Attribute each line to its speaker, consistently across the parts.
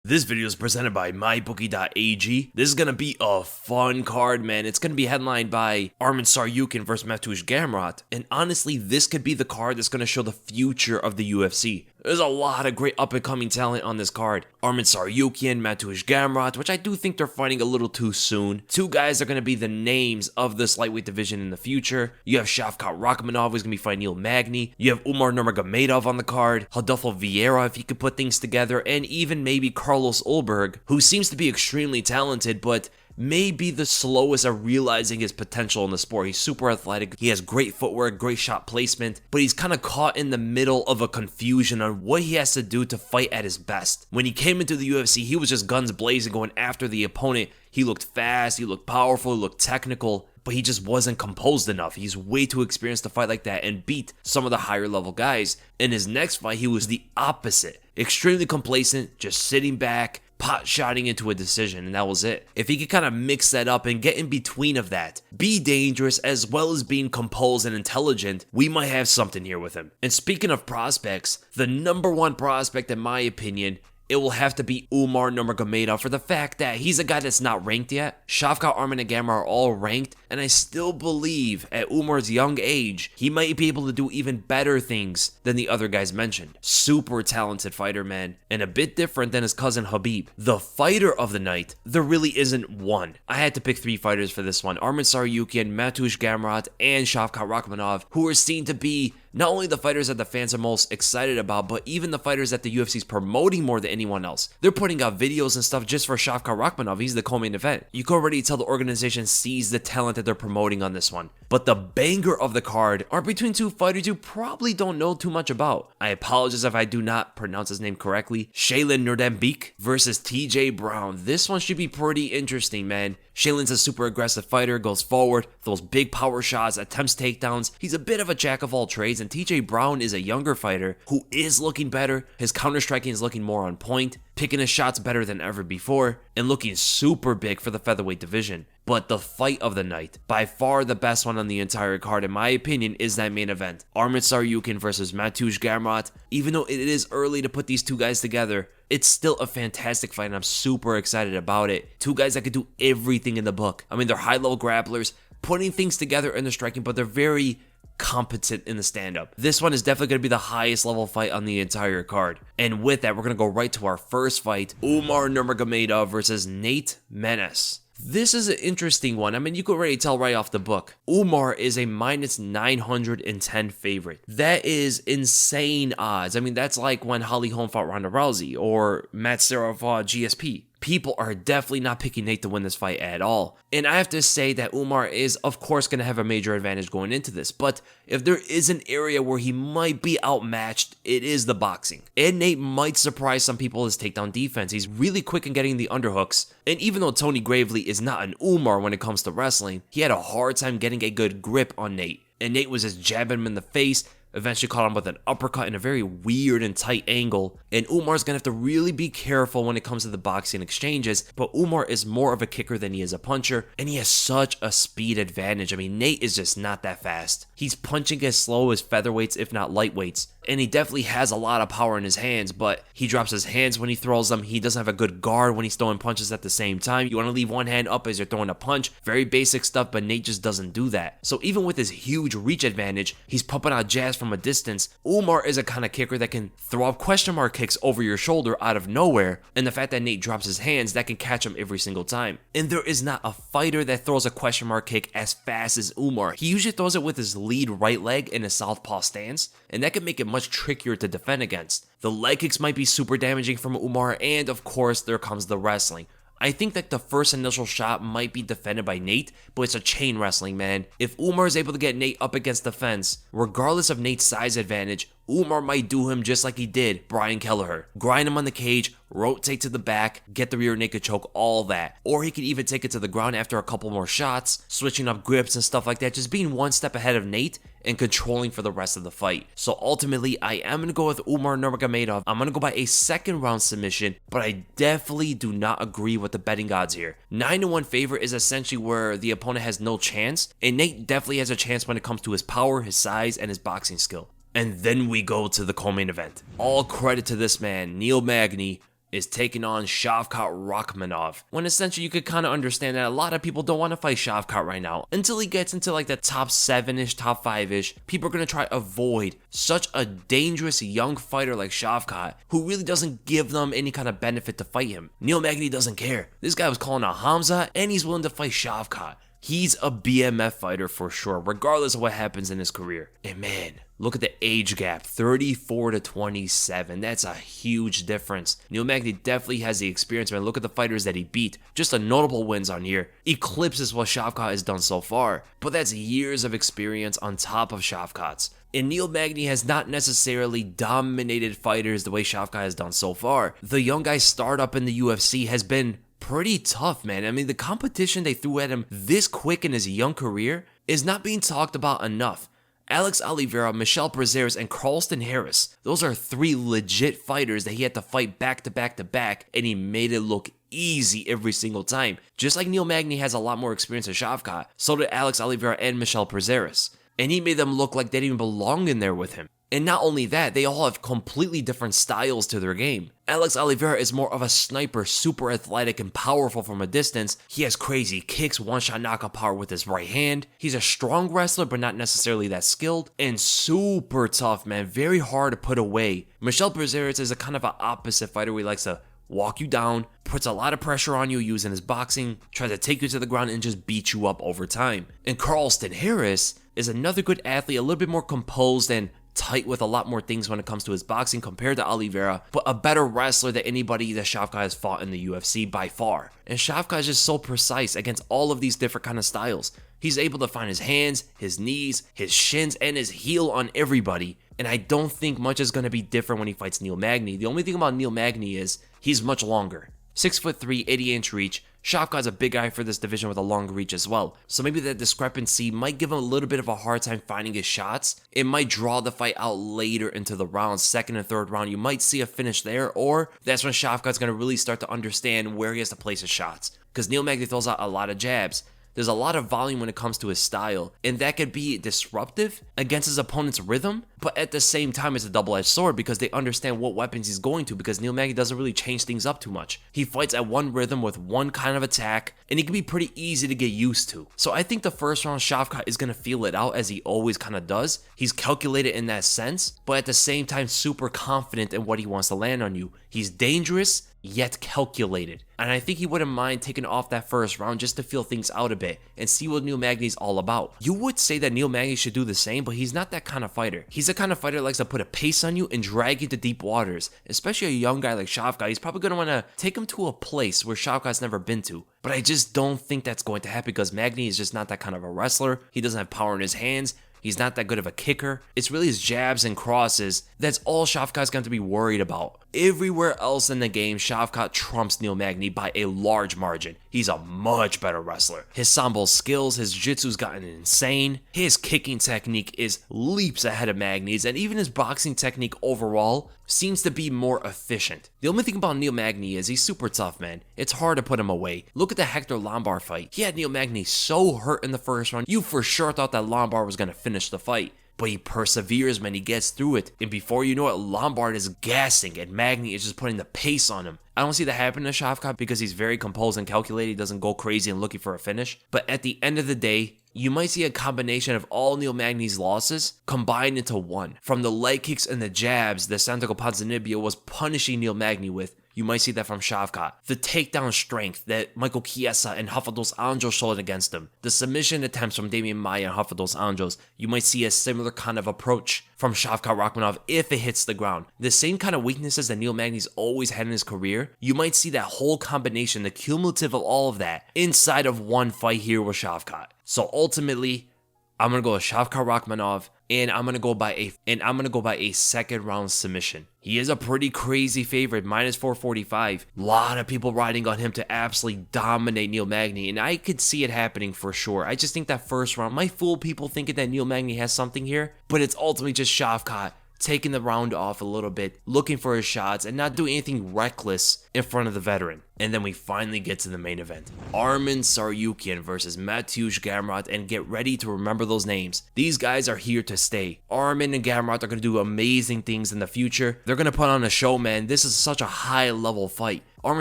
Speaker 1: This video is presented by mybookie.ag. This is going to be a fun card, man. It's going to be headlined by Arman Tsarukyan versus Mateusz Gamrot. And honestly, this could be the card that's going to show the future of the UFC. There's a lot of great up-and-coming talent on this card. Arman Tsarukyan, Mateusz Gamrot, which I do think they're fighting a little too soon. Two guys that are going to be the names of this lightweight division in the future. You have Shavkat Rakhmonov, who's going to be fighting Magny. You have Umar Nurmagomedov on the card. Rodolfo Vieira, if he could put things together. And even maybe Carlos Ulberg, who seems to be extremely talented, but may be the slowest at realizing his potential in the sport. He's super athletic, he has great footwork, great shot placement, but he's kind of caught in the middle of a confusion on what he has to do to fight at his best. When he came into the UFC, he was just guns blazing going after the opponent. He looked fast, he looked powerful, he looked technical, but he just wasn't composed enough. He's way too experienced to fight like that and beat some of the higher level guys. In his next fight, he was the opposite. Extremely complacent, just sitting back, pot-shotting into a decision, and that was it. If he could kind of mix that up and get in between of that, be dangerous as well as being composed and intelligent, we might have something here with him. And speaking of prospects, the number one prospect in my opinion, it will have to be Umar Nurmagomedov for the fact that he's a guy that's not ranked yet. Shavkat, Arman, and Gamrot are all ranked, and I still believe at Umar's young age, he might be able to do even better things than the other guys mentioned. Super talented fighter, man, and a bit different than his cousin Khabib. The fighter of the night, there really isn't one. I had to pick three fighters for this one. Arman Tsarukyan, Mateusz Gamrot, and Shavkat Rakhmonov, who are seen to be not only the fighters that the fans are most excited about, but even the fighters that the UFC is promoting more than anyone else. They're putting out videos and stuff just for Shavkat Rakhmonov. He's the co-main event. You can already tell the organization sees the talent that they're promoting on this one. But the banger of the card are between two fighters you probably don't know too much about. I apologize if I do not pronounce his name correctly. Nurmagomedov versus TJ Brown. This one should be pretty interesting, man. Shaylin's a super aggressive fighter, goes forward, throws big power shots, attempts takedowns. He's a bit of a jack of all trades, and TJ Brown is a younger fighter who is looking better. His counter-striking is looking more on point, picking his shots better than ever before, and looking super big for the featherweight division. But the fight of the night, by far the best one on the entire card in my opinion, is that main event. Arman Tsarukyan versus Mateusz Gamrot. Even though it is early to put these two guys together, it's still a fantastic fight and I'm super excited about it. Two guys that could do everything in the book. I mean, they're high-level grapplers, putting things together in the striking, but they're very competent in the stand-up. This one is definitely going to be the highest level fight on the entire card. And with that, we're going to go right to our first fight, Umar Nurmagomedov versus Nate Maness. This is an interesting one. I mean, you could already tell right off the book. Umar is a minus 910 favorite. That is insane odds. I mean, that's like when Holly Holm fought Ronda Rousey or Matt Serra fought GSP. People are definitely not picking Nate to win this fight at all. And I have to say that Umar is, of course, going to have a major advantage going into this. But if there is an area where he might be outmatched, it is the boxing. And Nate might surprise some people with his takedown defense. He's really quick in getting the underhooks. And even though Tony Gravely is not an Umar when it comes to wrestling, he had a hard time getting a good grip on Nate. And Nate was just jabbing him in the face, eventually caught him with an uppercut in a very weird and tight angle. And Umar's gonna have to really be careful when it comes to the boxing exchanges, but Umar is more of a kicker than he is a puncher, and he has such a speed advantage. I mean, Nate is just not that fast. He's punching as slow as featherweights, if not lightweights, and he definitely has a lot of power in his hands, but he drops his hands when he throws them. He doesn't have a good guard when he's throwing punches at the same time. You want to leave one hand up as you're throwing a punch. Very basic stuff, but Nate just doesn't do that. So even with his huge reach advantage, he's pumping out jabs from a distance. Umar is a kind of kicker that can throw up question mark kicks over your shoulder out of nowhere, and the fact that Nate drops his hands, that can catch him every single time. And there is not a fighter that throws a question mark kick as fast as Umar. He usually throws it with his lead right leg in a southpaw stance, and that can make it much trickier to defend against. The leg kicks might be super damaging from Umar, and of course there comes the wrestling. I think that the first initial shot might be defended by Nate, but it's a chain wrestling, man. If Umar is able to get Nate up against the fence, regardless of Nate's size advantage, Umar might do him just like he did Brian Kelleher. Grind him on the cage, rotate to the back, get the rear naked choke, all that. Or he could even take it to the ground after a couple more shots, switching up grips and stuff like that, just being one step ahead of Nate and controlling for the rest of the fight. So ultimately, I am going to go with Umar Nurmagomedov. I'm going to go by a second round submission, but I definitely do not agree with the betting odds here. 9-1 favorite is essentially where the opponent has no chance, and Nate definitely has a chance when it comes to his power, his size, and his boxing skill. And then we go to the co-main event. All credit to this man, Magny, is taking on Shavkat Rakhmonov. When essentially you could kind of understand that a lot of people don't want to fight Shavkat right now. Until he gets into like the top 7-ish, top 5-ish, people are going to try to avoid such a dangerous young fighter like Shavkat, who really doesn't give them any kind of benefit to fight him. Neil Magny doesn't care. This guy was calling out Hamza, and he's willing to fight Shavkat. He's a BMF fighter for sure, regardless of what happens in his career. And man, look at the age gap, 34 to 27. That's a huge difference. Neil Magny definitely has the experience, man. Look at the fighters that he beat. Just the notable wins on here eclipses what Shavkat has done so far. But that's years of experience on top of Shavkat's. And Neil Magny has not necessarily dominated fighters the way Shavkat has done so far. The young guy's startup in the UFC has been pretty tough, man. I mean, the competition they threw at him this quick in his young career is not being talked about enough. Alex Oliveira, Michel Prazeres, and Carlston Harris. Those are 3 legit fighters that he had to fight back to back to back, and he made it look easy every single time. Just like Neil Magny has a lot more experience than Shavkat, so did Alex Oliveira and Michel Prazeres. And he made them look like they didn't even belong in there with him. And not only that, they all have completely different styles to their game. Alex Oliveira is more of a sniper, super athletic and powerful from a distance. He has crazy kicks, one-shot knockout power with his right hand. He's a strong wrestler, but not necessarily that skilled. And super tough, man. Very hard to put away. Michel Prazeres is a kind of an opposite fighter where he likes to walk you down, puts a lot of pressure on you using his boxing, tries to take you to the ground and just beat you up over time. And Carlston Harris is another good athlete, a little bit more composed and tight with a lot more things when it comes to his boxing compared to Oliveira, but a better wrestler than anybody that Shavkat has fought in the UFC by far. And Shavkat is just so precise against all of these different kind of styles. He's able to find his hands, his knees, his shins, and his heel on everybody. And I don't think much is going to be different when he fights Neil Magny. The only thing about Neil Magny is he's much longer. 6'3", 80-inch reach. Shavkat's a big guy for this division with a long reach as well. So maybe that discrepancy might give him a little bit of a hard time finding his shots. It might draw the fight out later into the rounds, 2nd and 3rd round. You might see a finish there, or that's when Shavkat's going to really start to understand where he has to place his shots. Because Neil Magny throws out a lot of jabs. There's a lot of volume when it comes to his style, and that could be disruptive against his opponent's rhythm, but at the same time it's a double-edged sword because they understand what weapons he's going to, because Neil Magny doesn't really change things up too much. He fights at one rhythm with one kind of attack, and he can be pretty easy to get used to. So I think the first round Shavkat is going to feel it out as he always kind of does. He's calculated in that sense, but at the same time super confident in what he wants to land on you. He's dangerous, yet calculated. And I think he wouldn't mind taking off that first round just to feel things out a bit and see what Neil Magny's all about. You would say that Neil Magny should do the same, but he's not that kind of fighter. He's the kind of fighter that likes to put a pace on you and drag you to deep waters. Especially a young guy like Shavkat, he's probably going to want to take him to a place where Shavkat's never been to. But I just don't think that's going to happen because Magny is just not that kind of a wrestler. He doesn't have power in his hands. He's not that good of a kicker. It's really his jabs and crosses. That's all Shavkat's going to be worried about. Everywhere else in the game, Shavkat trumps Neil Magny by a large margin. He's a much better wrestler. His sambo skills, his jiu-jitsu's gotten insane. His kicking technique is leaps ahead of Magny's, and even his boxing technique overall seems to be more efficient. The only thing about Neil Magny is he's super tough, man. It's hard to put him away. Look at the Hector Lombard fight. He had Neil Magny so hurt in the first round, you for sure thought that Lombard was going to finish the fight. But he perseveres, man. He gets through it. And before you know it, Lombard is gassing and Magny is just putting the pace on him. I don't see that happening to Shavkat because he's very composed and calculated. He doesn't go crazy and looking for a finish. But at the end of the day, you might see a combination of all Neil Magny's losses combined into one. From the leg kicks and the jabs that Santiago Ponzinibbio was punishing Neil Magny with, you might see that from Shavkat. The takedown strength that Michael Chiesa and Rafa dos Anjos showed against him. The submission attempts from Damian Maia and Rafa dos Anjos. You might see a similar kind of approach from Shavkat Rakhmonov if it hits the ground. The same kind of weaknesses that Neil Magny's always had in his career, you might see that whole combination, the cumulative of all of that, inside of one fight here with Shavkat. So ultimately, I'm gonna go with Shavkat Rakhmonov, and I'm gonna go by a second round submission. He is a pretty crazy favorite, minus 445. A lot of people riding on him to absolutely dominate Neil Magny, and I could see it happening for sure. I just think that first round might fool people thinking that Neil Magny has something here, but it's ultimately just Shavkat taking the round off a little bit, looking for his shots, and not doing anything reckless in front of the veteran. And then we finally get to the main event. Arman Tsarukyan versus Mateusz Gamrot, and get ready to remember those names. These guys are here to stay. Arman and Gamrot are going to do amazing things in the future. They're going to put on a show, man. This is such a high level fight. Arman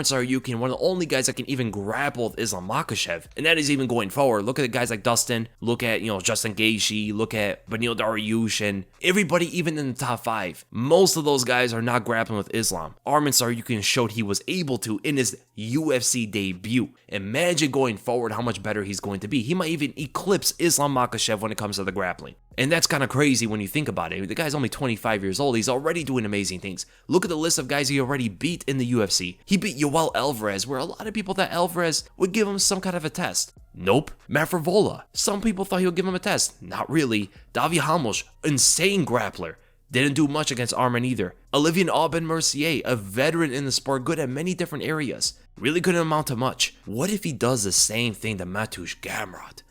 Speaker 1: Tsarukyan, one of the only guys that can even grapple with Islam Makhachev, and that is even going forward. Look at the guys like Dustin, look at, Justin Gaethje, look at Beneil Dariush, and everybody even in the top 5. Most of those guys are not grappling with Islam. Arman Tsarukyan showed he was able to in his UFC debut. Imagine going forward how much better he's going to be. He might even eclipse Islam Makhachev when it comes to the grappling. And that's kind of crazy when you think about it. The guy's only 25 years old. He's already doing amazing things. Look at the list of guys he already beat in the UFC. He beat Yoel Alvarez, where a lot of people thought Alvarez would give him some kind of a test. Nope. Matt Frevola. Some people thought he would give him a test. Not really. Davi Hamosh, insane grappler. Didn't do much against Arman either. Olivier Aubin-Mercier, a veteran in the sport, good at many different areas. Really couldn't amount to much. What if he does the same thing to Mateusz Gamrot?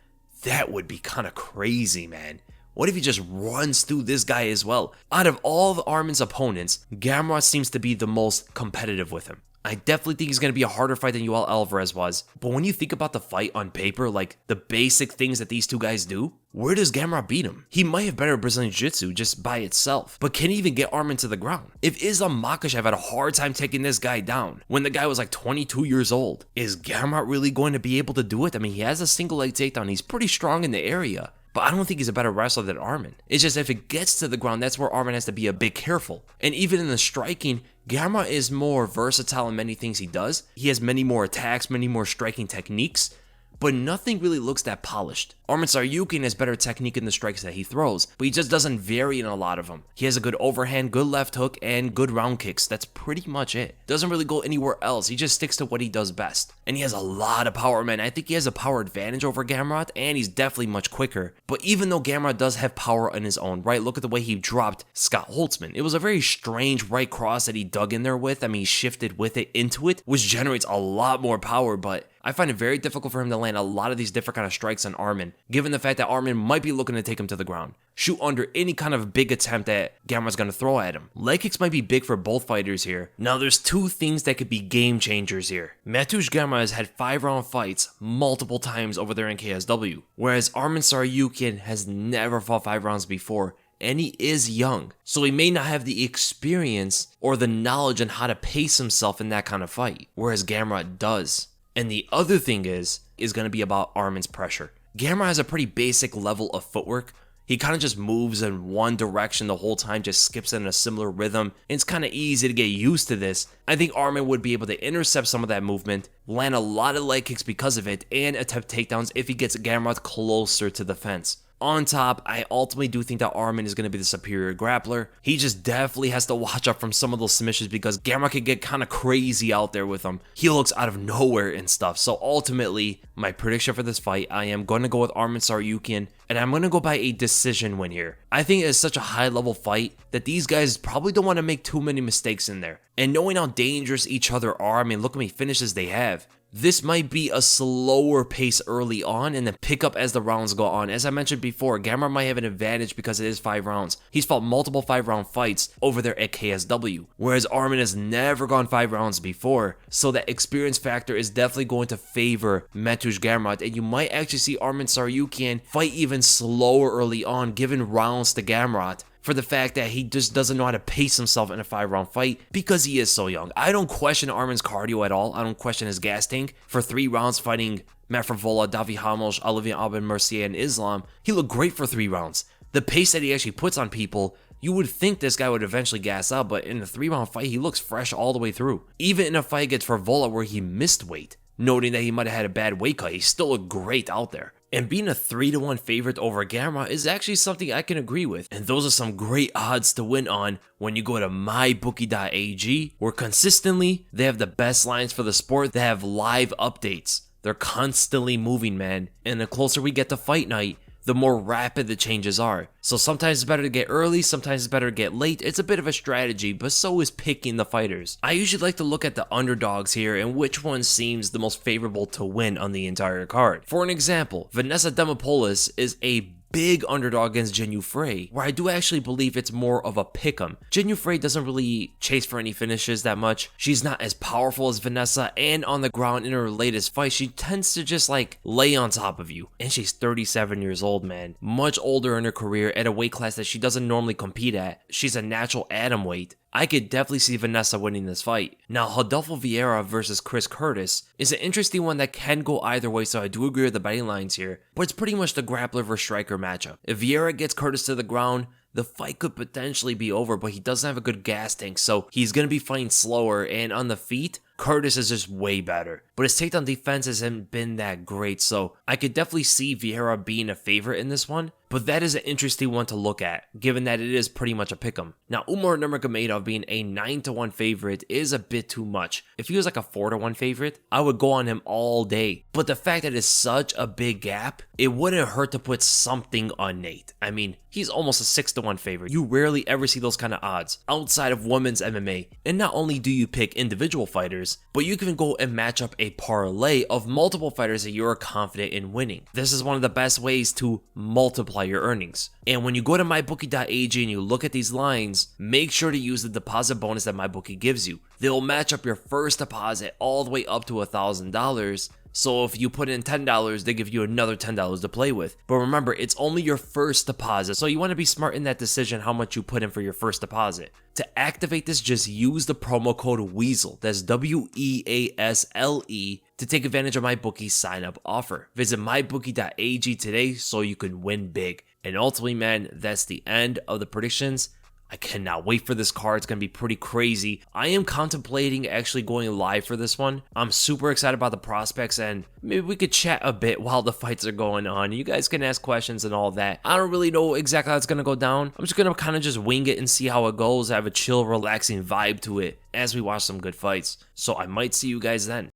Speaker 1: That would be kind of crazy, man. What if he just runs through this guy as well? Out of all of Arman's opponents, Gamrot seems to be the most competitive with him. I definitely think he's going to be a harder fight than Yoel Alvarez was. But when you think about the fight on paper, like the basic things that these two guys do, where does Gamrot beat him? He might have better Brazilian Jiu-Jitsu just by itself, but can he even get Arman to the ground? If Islam Makhachev had a hard time taking this guy down when the guy was like 22 years old, is Gamrot really going to be able to do it? I mean, he has a single leg takedown. He's pretty strong in the area. But I don't think he's a better wrestler than Arman. It's just if it gets to the ground, that's where Arman has to be a bit careful. And even in the striking, Gamrot is more versatile in many things he does. He has many more attacks, many more striking techniques, but nothing really looks that polished. Arman Tsarukyan has better technique in the strikes that he throws, but he just doesn't vary in a lot of them. He has a good overhand, good left hook, and good round kicks. That's pretty much it. Doesn't really go anywhere else. He just sticks to what he does best. And he has a lot of power, man. I think he has a power advantage over Gamrot, and he's definitely much quicker. But even though Gamrot does have power in his own right, look at the way he dropped Scott Holtzman. It was a very strange right cross that he dug in there with. I mean, he shifted with it into it, which generates a lot more power, but I find it very difficult for him to land a lot of these different kind of strikes on Arman, given the fact that Arman might be looking to take him to the ground, shoot under any kind of big attempt that Gamrot's going to throw at him. Leg kicks might be big for both fighters here. Now, there's two things that could be game changers here. Mateusz Gamrot has had 5-round fights multiple times over there in KSW, whereas Arman Tsarukyan has never fought 5 rounds before, and he is young, so he may not have the experience or the knowledge on how to pace himself in that kind of fight, whereas Gamrot does. And the other thing is going to be about Arman's pressure. Gamrot has a pretty basic level of footwork. He kind of just moves in one direction the whole time, just skips in a similar rhythm. And it's kind of easy to get used to this. I think Arman would be able to intercept some of that movement, land a lot of leg kicks because of it, and attempt takedowns if he gets Gamrot closer to the fence. On top, I ultimately do think that Arman is going to be the superior grappler. He just definitely has to watch out from some of those submissions because Gamrot can get kind of crazy out there with him. He looks out of nowhere and stuff. So ultimately, my prediction for this fight, I am going to go with Arman Tsarukyan, and I'm going to go by a decision win here. I think it's such a high-level fight that these guys probably don't want to make too many mistakes in there. And knowing how dangerous each other are, I mean, look how many finishes they have. This might be a slower pace early on and then pick up as the rounds go on. As I mentioned before, Gamrot might have an advantage because it is 5 rounds. He's fought multiple 5-round fights over there at KSW, whereas Arman has never gone 5 rounds before, so that experience factor is definitely going to favor Mateusz Gamrot, and you might actually see Arman Tsarukyan fight even slower early on, giving rounds to Gamrot, for the fact that he just doesn't know how to pace himself in a 5-round fight because he is so young. I don't question Arman's cardio at all. I don't question his gas tank. For 3 rounds fighting Matt Frevola, Davi Hamosh, Olivier Aubin-Mercier, and Islam, he looked great for 3 rounds. The pace that he actually puts on people, you would think this guy would eventually gas out, but in a 3-round fight, he looks fresh all the way through. Even in a fight against Frevola where he missed weight, noting that he might have had a bad weight cut, he still looked great out there. And being a 3-1 favorite over Gamrot is actually something I can agree with. And those are some great odds to win on when you go to mybookie.ag, where consistently they have the best lines for the sport. They have live updates. They're constantly moving, man. And the closer we get to fight night, the more rapid the changes are. So sometimes it's better to get early, sometimes it's better to get late. It's a bit of a strategy, but so is picking the fighters. I usually like to look at the underdogs here and which one seems the most favorable to win on the entire card. For an example, Vanessa Demopoulos is a big underdog against Jinh Yu Frey, where I do actually believe it's more of a pick'em. Jinh Yu Frey doesn't really chase for any finishes that much. She's not as powerful as Vanessa, and on the ground in her latest fight, she tends to just like lay on top of you. And she's 37 years old, man. Much older in her career at a weight class that she doesn't normally compete at. She's a natural atom weight. I could definitely see Vanessa winning this fight. Now, Rodolfo Vieira versus Chris Curtis is an interesting one that can go either way, so I do agree with the betting lines here, but it's pretty much the grappler versus striker matchup. If Vieira gets Curtis to the ground, the fight could potentially be over, but he doesn't have a good gas tank, so he's going to be fighting slower, and on the feet, Curtis is just way better. But his takedown defense hasn't been that great, so I could definitely see Vieira being a favorite in this one. But that is an interesting one to look at, given that it is pretty much a pick'em. Now, Umar Nurmagomedov being a 9-1 favorite is a bit too much. If he was like a 4-1 favorite, I would go on him all day. But the fact that it's such a big gap, it wouldn't hurt to put something on Nate. I mean, he's almost a 6-1 favorite. You rarely ever see those kind of odds outside of women's MMA. And not only do you pick individual fighters, but you can go and match up a parlay of multiple fighters that you're confident in winning. This is one of the best ways to multiply your earnings. And when you go to mybookie.ag and you look at these lines, make sure to use the deposit bonus that MyBookie gives you. They'll match up your first deposit all the way up to $1,000. So if you put in $10, they give you another $10 to play with. But remember, it's only your first deposit, so you want to be smart in that decision how much you put in for your first deposit. To activate this, just use the promo code WEASEL, that's WEASLE, to take advantage of MyBookie's sign-up offer. Visit mybookie.ag today so you can win big. And ultimately, man, that's the end of the predictions. I cannot wait for this card. It's going to be pretty crazy. I am contemplating actually going live for this one. I'm super excited about the prospects, and maybe we could chat a bit while the fights are going on. You guys can ask questions and all that. I don't really know exactly how it's going to go down. I'm just going to kind of just wing it and see how it goes. Have a chill, relaxing vibe to it as we watch some good fights. So I might see you guys then.